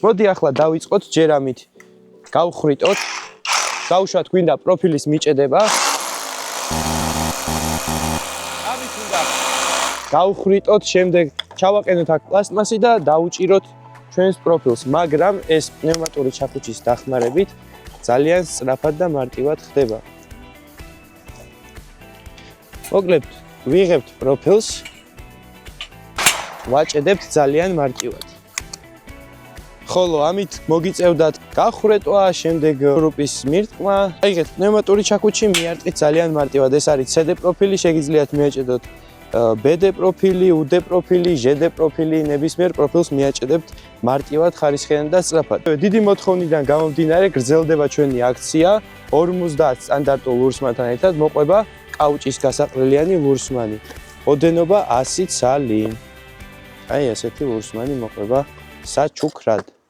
მოდი ახლა დავიწყოთ ჯერ ამით. გავხრიტოთ. გავუშვათ გვინდა პროფილის მიჭედება. ამით უნდა გავხრიტოთ, შემდეგ ჩავაყენოთ აქ პლასტმასი და დავუჭიროთ ჩვენს პროფილს, მაგრამ ეს პნევმატური ჩაქუჩის დახმარებით ძალიან სწრაფად და მარტივად ხდება. მოკლედ, ვიღებთ პროფილს, ვაჭედებთ ძალიან მარტივად. ხოლო ამით მოგიწევდათ გახვრეტვა, შემდეგ რუპის მირტყმა. აიღეთ პნევმატური ჩაქუჩი, მიარტყით ძალიან მარტივად. ეს არის CD პროფილი, შეგიძლიათ მიაჭედოთ BD პროფილი, UD პროფილი, ჟD პროფილი, ნებისმიერ პროფილს მიაჭედებთ მარტივად, ხარისხიან და სწრაფად. დიდი მოთხოვნიდან გამომდინარე გრძელდება ჩვენი აქცია 50 სტანდარტულ ლურსმანთან ერთად მოყვება კაუჭის გასაყრელიანი ლურსმანი. ოდენობა 100 ცალი. აი ასეთი ლურსმანი მოყვება საჩუქრად.